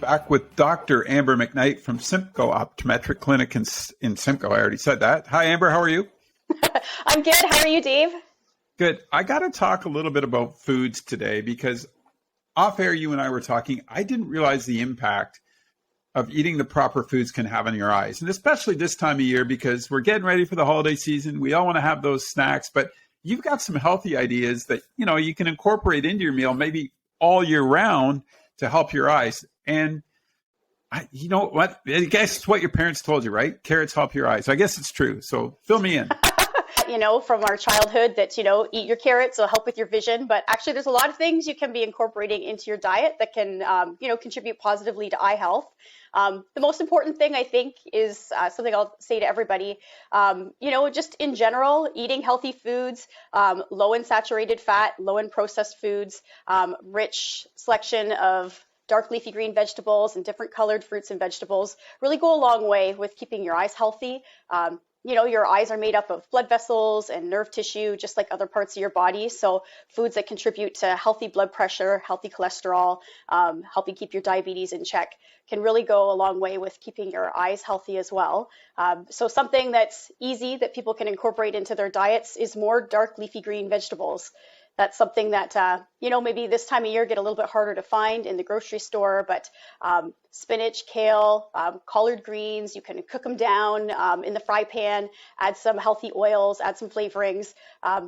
Back with Dr. Amber McKnight from Simcoe Optometric Clinic in Simcoe. I already said that. Hi, Amber. How are you? I'm good. How are you, Dave? Good. I got to talk a little bit about foods today because off air, you and I were talking. I didn't realize the impact of eating the proper foods can have on your eyes. And especially this time of year because we're getting ready for the holiday season. We all want to have those snacks, but you've got some healthy ideas that, you can incorporate into your meal maybe all year round to help your eyes. And you know what? I guess it's what your parents told you, right? Carrots help your eyes. I guess it's true. So fill me in. From our childhood that, eat your carrots, it'll help with your vision. But actually, there's a lot of things you can be incorporating into your diet that can, contribute positively to eye health. The most important thing, I think, is something I'll say to everybody, just in general, eating healthy foods, low in saturated fat, low in processed foods, rich selection of dark leafy green vegetables and different colored fruits and vegetables really go a long way with keeping your eyes healthy. Your eyes are made up of blood vessels and nerve tissue, just like other parts of your body. So foods that contribute to healthy blood pressure, healthy cholesterol, helping keep your diabetes in check can really go a long way with keeping your eyes healthy as well. So something that's easy that people can incorporate into their diets is more dark leafy green vegetables. That's something that, maybe this time of year get a little bit harder to find in the grocery store, but spinach, kale, collard greens, you can cook them down in the fry pan, add some healthy oils, add some flavorings.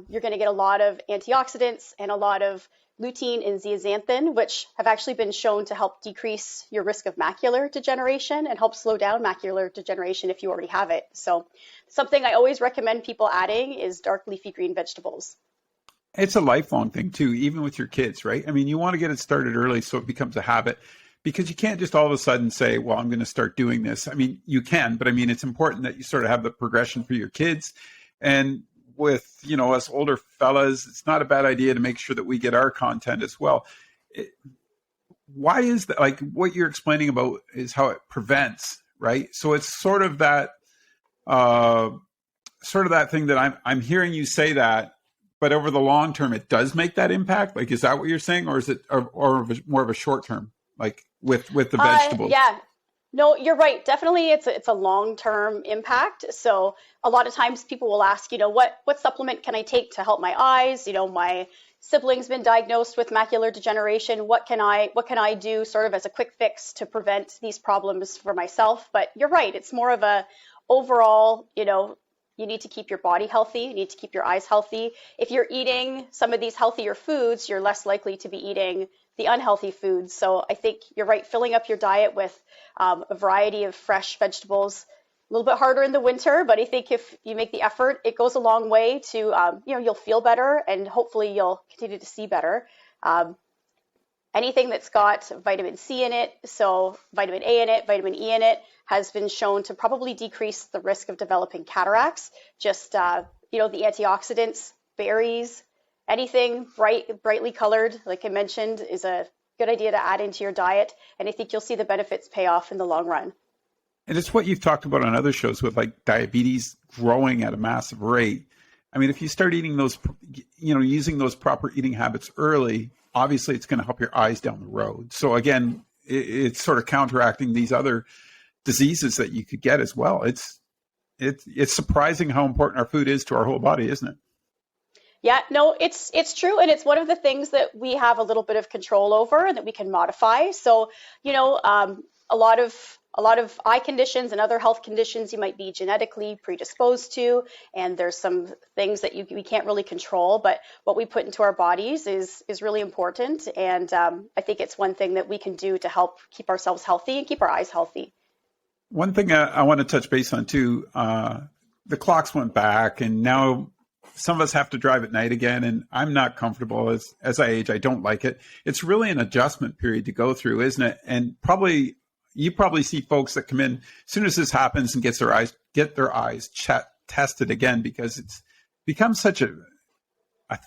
You're going to get a lot of antioxidants and a lot of lutein and zeaxanthin, which have actually been shown to help decrease your risk of macular degeneration and help slow down macular degeneration if you already have it. So something I always recommend people adding is dark leafy green vegetables. It's a lifelong thing too, even with your kids, right? I mean, you want to get it started early so it becomes a habit because you can't just all of a sudden say, well, I'm going to start doing this. I mean, you can, but I mean, it's important that you sort of have the progression for your kids. And with, us older fellas, it's not a bad idea to make sure that we get our content as well. Why is that? Like what you're explaining about is how it prevents, right? So it's sort of that thing that I'm hearing you say that, but over the long term, it does make that impact. Like, is that what you're saying, or is it, or more of a short term, like with the vegetables? Yeah, no, you're right. Definitely, it's a long term impact. So a lot of times people will ask, what supplement can I take to help my eyes? My sibling's been diagnosed with macular degeneration. What can I do, sort of as a quick fix to prevent these problems for myself? But you're right. It's more of a overall, you need to keep your body healthy. You need to keep your eyes healthy. If you're eating some of these healthier foods, you're less likely to be eating the unhealthy foods. So I think you're right, filling up your diet with a variety of fresh vegetables. A little bit harder in the winter, but I think if you make the effort, it goes a long way to, you'll feel better and hopefully you'll continue to see better. Anything that's got vitamin C in it, so vitamin A in it, vitamin E in it, has been shown to probably decrease the risk of developing cataracts. Just, the antioxidants, berries, anything brightly colored, like I mentioned, is a good idea to add into your diet. And I think you'll see the benefits pay off in the long run. And it's what you've talked about on other shows with like diabetes growing at a massive rate. I mean, if you start eating those, using those proper eating habits early, obviously it's going to help your eyes down the road. So again, it's sort of counteracting these other diseases that you could get as well. It's surprising how important our food is to our whole body, isn't it? Yeah, no, it's true. And it's one of the things that we have a little bit of control over and that we can modify. So, a lot of eye conditions and other health conditions you might be genetically predisposed to, and there's some things that we can't really control, but what we put into our bodies is really important. And I think it's one thing that we can do to help keep ourselves healthy and keep our eyes healthy. One thing I want to touch base on too, the clocks went back and now some of us have to drive at night again, and I'm not comfortable as I age. I don't like it. It's really an adjustment period to go through, isn't it? And you probably see folks that come in as soon as this happens and get their eyes tested again, because it's become such a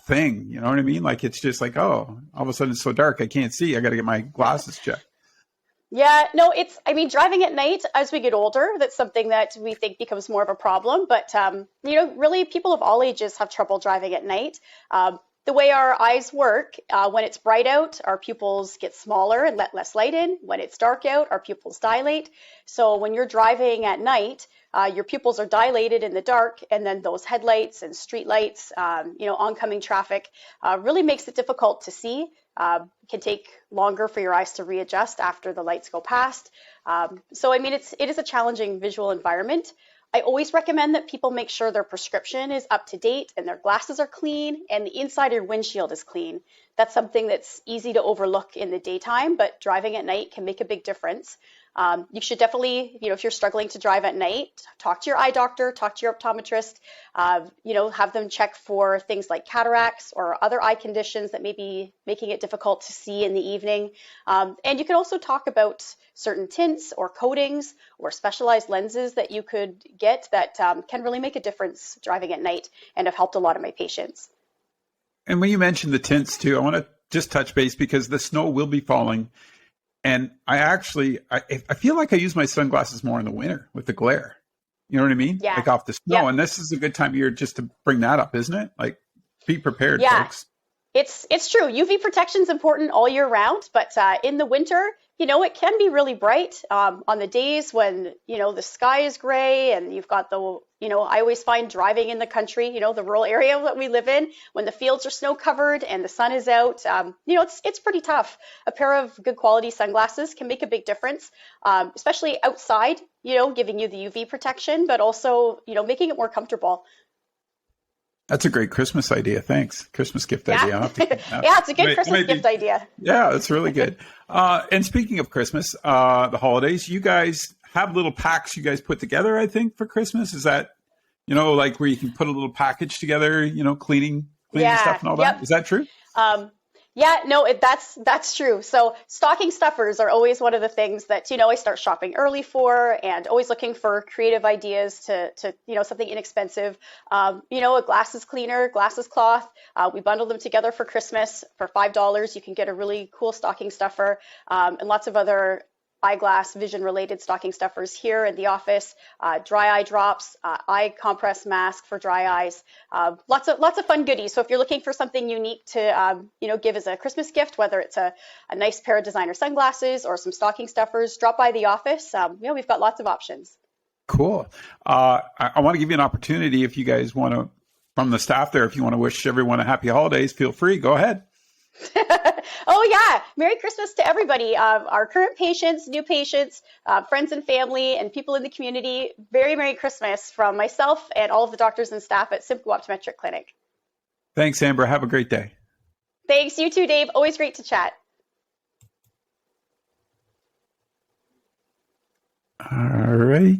thing. You know what I mean? Like it's just like, oh, all of a sudden it's so dark I can't see. I got to get my glasses checked. Yeah, no, driving at night as we get older, that's something that we think becomes more of a problem. But, really people of all ages have trouble driving at night. the way our eyes work, when it's bright out, our pupils get smaller and let less light in. When it's dark out, our pupils dilate. So when you're driving at night, your pupils are dilated in the dark, and then those headlights and street lights, oncoming traffic, really makes it difficult to see. It can take longer for your eyes to readjust after the lights go past. So I mean, it is a challenging visual environment. I always recommend that people make sure their prescription is up to date and their glasses are clean and the inside of your windshield is clean. That's something that's easy to overlook in the daytime, but driving at night can make a big difference. You should definitely, if you're struggling to drive at night, talk to your eye doctor, talk to your optometrist, have them check for things like cataracts or other eye conditions that may be making it difficult to see in the evening. And you can also talk about certain tints or coatings or specialized lenses that you could get that can really make a difference driving at night and have helped a lot of my patients. And when you mentioned the tints too, I want to just touch base because the snow will be falling. And I feel like I use my sunglasses more in the winter with the glare. You know what I mean? Yeah. Like off the snow. Yeah. And this is a good time of year just to bring that up, isn't it? Like, be prepared, Yeah. folks. It's true. UV protection is important all year round, but in the winter, it can be really bright on the days when, the sky is gray and you've got I always find driving in the country, the rural area that we live in, when the fields are snow covered and the sun is out, it's pretty tough. A pair of good quality sunglasses can make a big difference, especially outside, giving you the UV protection, but also, making it more comfortable. That's a great Christmas idea. Thanks. Christmas gift idea. I'll have to keep that. Yeah, it's a good Christmas gift idea. Yeah, that's really good. And speaking of Christmas, the holidays, you guys have little packs you guys put together, I think, for Christmas. Is that, like where you can put a little package together, cleaning stuff and all that? Is that true? Yeah, no, that's true. So stocking stuffers are always one of the things that, I start shopping early for, and always looking for creative ideas to something inexpensive. A glasses cleaner, glasses cloth. We bundle them together for Christmas for $5. You can get a really cool stocking stuffer, and lots of other eyeglass vision related stocking stuffers here in the office, dry eye drops, eye compress mask for dry eyes, lots of fun goodies. So if you're looking for something unique to give as a Christmas gift, whether it's a nice pair of designer sunglasses or some stocking stuffers, drop by the office. We've got lots of options. Cool. I want to give you an opportunity if you guys want to, from the staff there, if you want to wish everyone a happy holidays, feel free, go ahead. Oh yeah, Merry Christmas to everybody. Our current patients, new patients, friends and family, and people in the community. Very Merry Christmas from myself and all of the doctors and staff at Simcoe Optometric Clinic. Thanks, Amber. Have a great day. Thanks. You too, Dave. Always great to chat. All right.